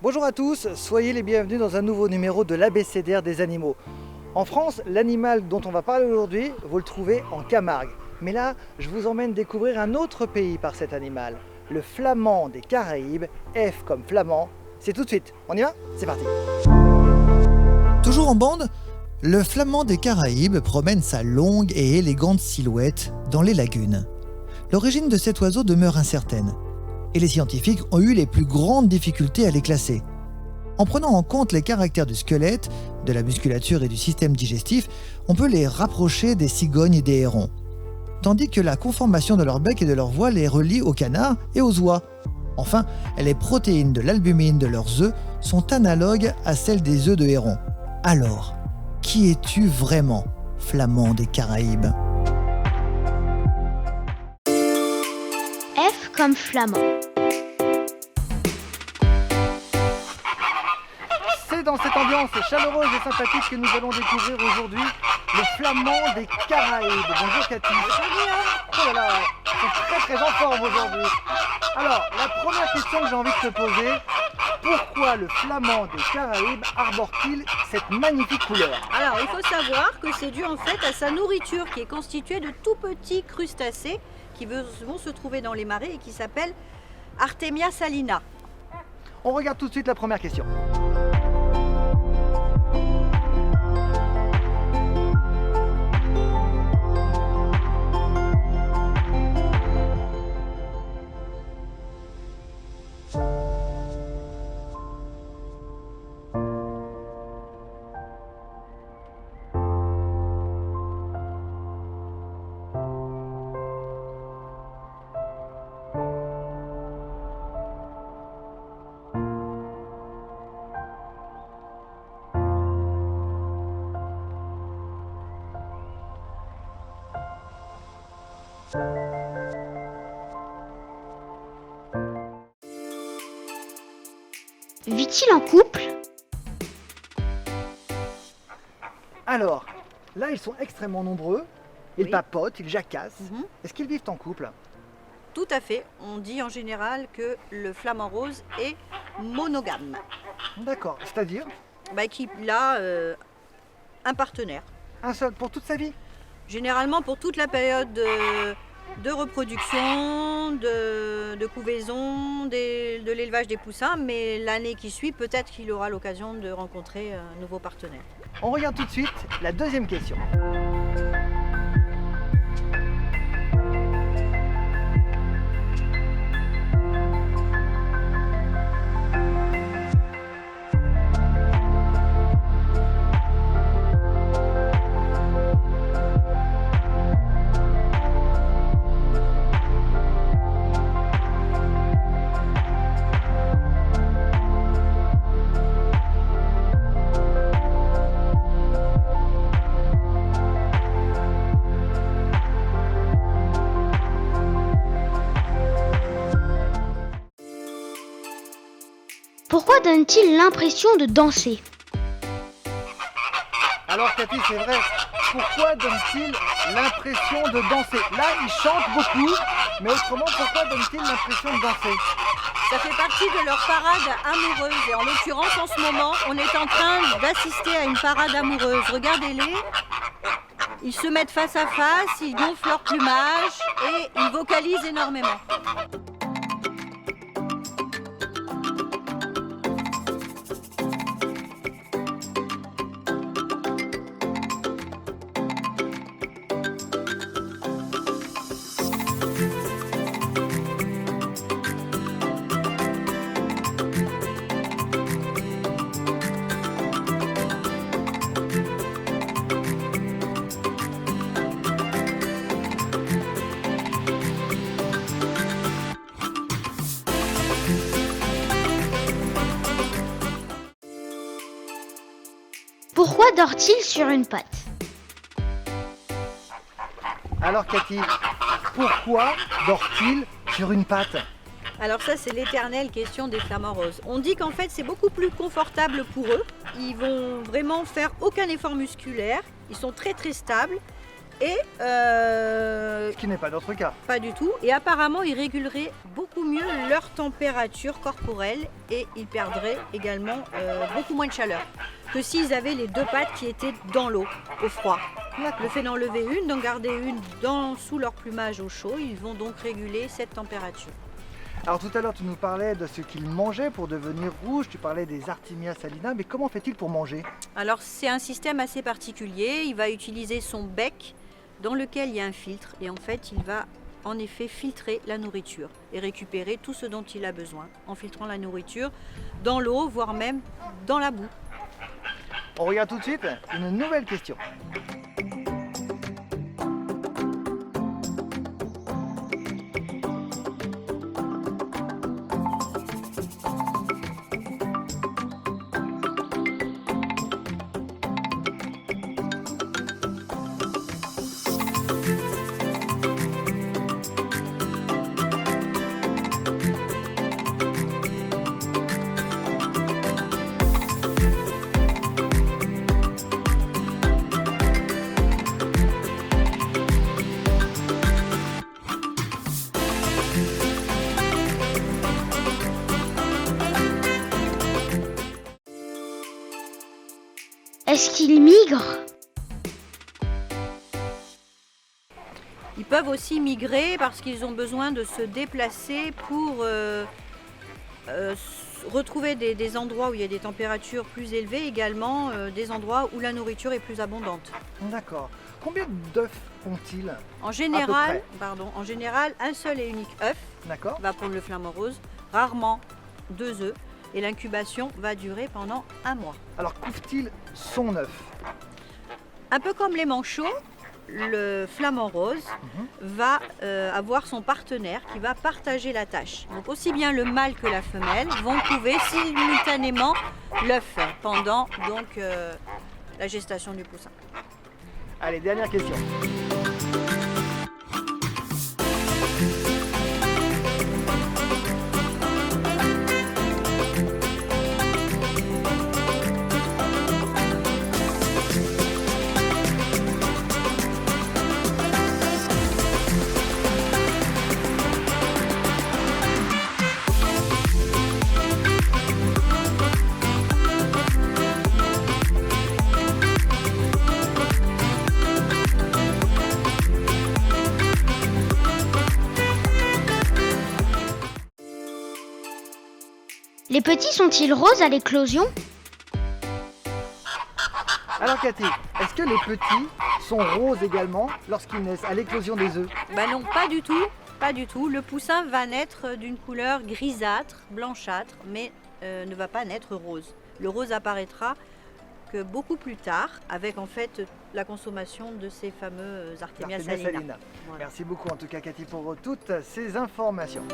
Bonjour à tous, soyez les bienvenus dans un nouveau numéro de l'ABCDR des animaux. En France, l'animal dont on va parler aujourd'hui, vous le trouvez en Camargue. Mais là, je vous emmène découvrir un autre pays par cet animal, le flamand des Caraïbes, F comme flamand. C'est tout de suite, on y va? C'est parti. Toujours en bande, le flamand des Caraïbes promène sa longue et élégante silhouette dans les lagunes. L'origine de cet oiseau demeure incertaine, et les scientifiques ont eu les plus grandes difficultés à les classer. En prenant en compte les caractères du squelette, de la musculature et du système digestif, on peut les rapprocher des cigognes et des hérons. Tandis que la conformation de leur bec et de leur voix les relie aux canards et aux oies. Enfin, les protéines de l'albumine de leurs œufs sont analogues à celles des œufs de héron. Alors, qui es-tu vraiment, flamand des Caraïbes ? F comme flamand. C'est dans cette ambiance chaleureuse et sympathique que nous allons découvrir aujourd'hui le flamand des Caraïbes. Bonjour Cathy. Oh là là, ils sont très en forme aujourd'hui. Alors, la première question que j'ai envie de te poser, pourquoi le flamand des Caraïbes arbore-t-il cette magnifique couleur? Alors, il faut savoir que c'est dû en fait à sa nourriture qui est constituée de tout petits crustacés qui vont se trouver dans les marais et qui s'appellent Artemia salina. On regarde tout de suite la première question. Vit-il en couple? Alors, là ils sont extrêmement nombreux, ils Oui. papotent, ils jacassent. Mhm. Est-ce qu'ils vivent en couple? Tout à fait. On dit en général que le flamand rose est monogame, D'accord, c'est-à-dire qu'il a un partenaire. un seul pour toute sa vie? Généralement pour toute la période de reproduction, de couvaison, de l'élevage des poussins, mais l'année qui suit, peut-être qu'il aura l'occasion de rencontrer un nouveau partenaire. On regarde tout de suite la deuxième question. Pourquoi donne-t-il l'impression de danser? Alors Cathy, c'est vrai, pourquoi donne-t-il l'impression de danser? Là, il chante beaucoup, mais autrement, pourquoi donne-t-il l'impression de danser? Ça fait partie de leur parade amoureuse et en l'occurrence en ce moment on est en train d'assister à une parade amoureuse. Regardez-les, ils se mettent face à face, ils gonflent leur plumage et ils vocalisent énormément. Pourquoi dort-il sur une patte? Alors Cathy, pourquoi dort-il sur une patte? Alors ça, c'est l'éternelle question des flamants roses. On dit qu'en fait, c'est beaucoup plus confortable pour eux. Ils vont vraiment faire aucun effort musculaire. Ils sont très très stables. Et Ce qui n'est pas notre cas. pas du tout. Et apparemment, ils réguleraient beaucoup mieux leur température corporelle et ils perdraient également beaucoup moins de chaleur que s'ils avaient les deux pattes qui étaient dans l'eau, au froid. Le fait d'enlever une, d'en garder une sous leur plumage au chaud, ils vont donc réguler cette température. Alors tout à l'heure, tu nous parlais de ce qu'ils mangeaient pour devenir rouges, tu parlais des Artemia salina, mais comment fait-il pour manger? Alors c'est un système assez particulier, il va utiliser son bec dans lequel il y a un filtre et en fait il va en effet filtrer la nourriture et récupérer tout ce dont il a besoin en filtrant la nourriture dans l'eau, voire même dans la boue. On regarde tout de suite une nouvelle question. Est-ce qu'ils migrent? Ils peuvent aussi migrer parce qu'ils ont besoin de se déplacer pour retrouver des endroits où il y a des températures plus élevées, également des endroits où la nourriture est plus abondante. D'accord. Combien d'œufs ont-ils? En général, un seul et unique œuf D'accord. va prendre le flamant rose, rarement 2 œufs, et l'incubation va durer pendant 1 mois. Alors couvre-t-il son œuf? Un peu comme les manchots, le flamant rose va avoir son partenaire qui va partager la tâche. Donc aussi bien le mâle que la femelle vont couver simultanément l'œuf pendant donc, la gestation du poussin. Allez, dernière question. Les petits sont-ils roses à l'éclosion? Alors Cathy, est-ce que les petits sont roses également lorsqu'ils naissent à l'éclosion des œufs? Ben non, pas du tout. Pas du tout. Le poussin va naître d'une couleur grisâtre, blanchâtre, mais ne va pas naître rose. Le rose apparaîtra que beaucoup plus tard, avec en fait la consommation de ces fameux Artemia salina. Voilà. Merci beaucoup en tout cas Cathy pour toutes ces informations.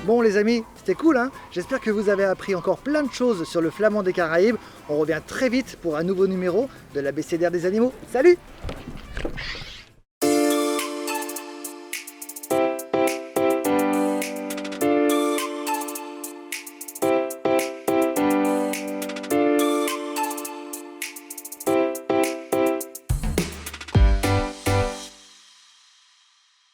Bon les amis, c'était cool hein. J'espère que vous avez appris encore plein de choses sur le flamand des Caraïbes. On revient très vite pour un nouveau numéro de l'ABCDR des animaux. Salut!